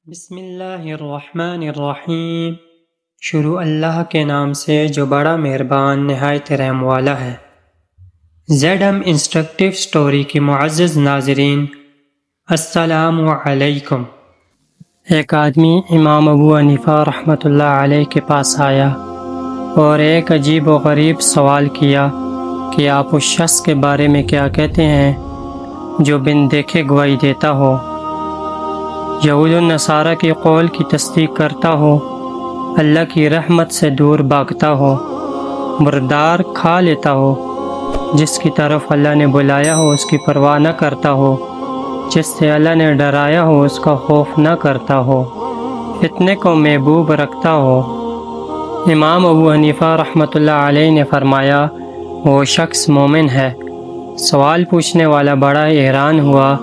بسم اللہ الرحمن الرحیم۔ شروع اللہ کے نام سے جو بڑا مہربان نہایت رحم والا ہے۔ زیڈ ایم انسٹرکٹیو سٹوری کی معزز ناظرین، السلام علیکم۔ ایک آدمی امام ابو حنیفہ رحمۃ اللہ علیہ کے پاس آیا اور ایک عجیب و غریب سوال کیا کہ آپ اس شخص کے بارے میں کیا کہتے ہیں جو بن دیکھے گواہی دیتا ہو، یہود و نصارہ کے قول کی تصدیق کرتا ہو، اللہ کی رحمت سے دور بھاگتا ہو، مردار کھا لیتا ہو، جس کی طرف اللہ نے بلایا ہو اس کی پرواہ نہ کرتا ہو، جس سے اللہ نے ڈرایا ہو اس کا خوف نہ کرتا ہو، فتنے کو محبوب رکھتا ہو۔ امام ابو حنیفہ رحمۃ اللہ علیہ نے فرمایا، وہ شخص مومن ہے۔ سوال پوچھنے والا بڑا حیران ہوا،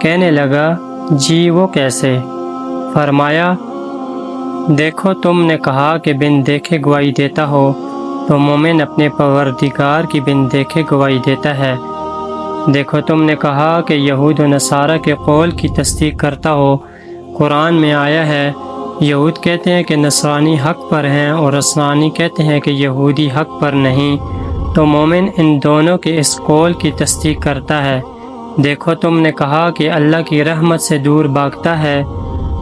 کہنے لگا، جی وہ کیسے؟ فرمایا، دیکھو تم نے کہا کہ بن دیکھے گواہی دیتا ہو، تو مومن اپنے پروردگار کی بن دیکھے گواہی دیتا ہے۔ دیکھو تم نے کہا کہ یہود و نصارہ کے قول کی تصدیق کرتا ہو، قرآن میں آیا ہے، یہود کہتے ہیں کہ نصرانی حق پر ہیں اور نصرانی کہتے ہیں کہ یہودی حق پر نہیں، تو مومن ان دونوں کے اس قول کی تصدیق کرتا ہے۔ دیکھو تم نے کہا کہ اللہ کی رحمت سے دور بھاگتا ہے،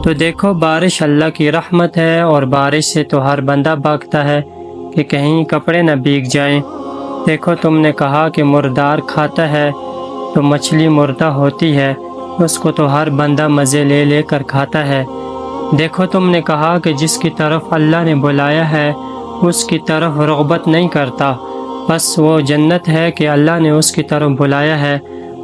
تو دیکھو بارش اللہ کی رحمت ہے، اور بارش سے تو ہر بندہ بھاگتا ہے کہ کہیں کپڑے نہ بھیگ جائیں۔ دیکھو تم نے کہا کہ مردار کھاتا ہے، تو مچھلی مردہ ہوتی ہے، اس کو تو ہر بندہ مزے لے لے کر کھاتا ہے۔ دیکھو تم نے کہا کہ جس کی طرف اللہ نے بلایا ہے اس کی طرف رغبت نہیں کرتا، بس وہ جنت ہے کہ اللہ نے اس کی طرف بلایا ہے،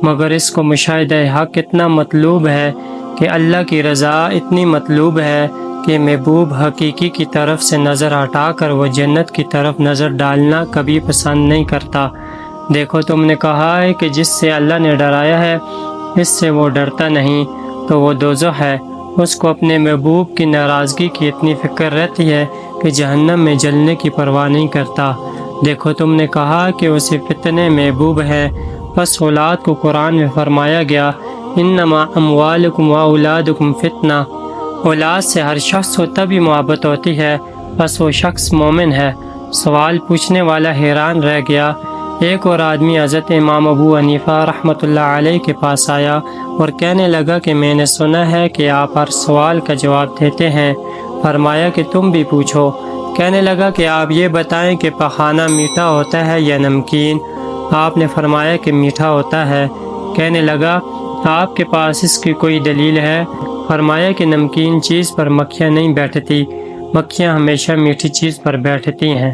مگر اس کو مشاہدہ حق اتنا مطلوب ہے کہ اللہ کی رضا اتنی مطلوب ہے کہ محبوب حقیقی کی طرف سے نظر ہٹا کر وہ جنت کی طرف نظر ڈالنا کبھی پسند نہیں کرتا۔ دیکھو تم نے کہا ہے کہ جس سے اللہ نے ڈرایا ہے اس سے وہ ڈرتا نہیں، تو وہ دوزخ ہے، اس کو اپنے محبوب کی ناراضگی کی اتنی فکر رہتی ہے کہ جہنم میں جلنے کی پرواہ نہیں کرتا۔ دیکھو تم نے کہا کہ اسے فتنے محبوب ہے، پس اولاد کو قرآن میں فرمایا گیا، انما اموالکم و اولادکم فتنہ، اولاد سے ہر شخص کو تبھی محبت ہوتی ہے، پس وہ شخص مومن ہے۔ سوال پوچھنے والا حیران رہ گیا۔ ایک اور آدمی حضرت امام ابو حنیفہ رحمۃ اللہ علیہ کے پاس آیا اور کہنے لگا کہ میں نے سنا ہے کہ آپ ہر سوال کا جواب دیتے ہیں۔ فرمایا کہ تم بھی پوچھو۔ کہنے لگا کہ آپ یہ بتائیں کہ پخانہ میٹھا ہوتا ہے یا نمکین؟ آپ نے فرمایا کہ میٹھا ہوتا ہے۔ کہنے لگا، آپ کے پاس اس کی کوئی دلیل ہے؟ فرمایا کہ نمکین چیز پر مکھیاں نہیں بیٹھتی، مکھیاں ہمیشہ میٹھی چیز پر بیٹھتی ہیں۔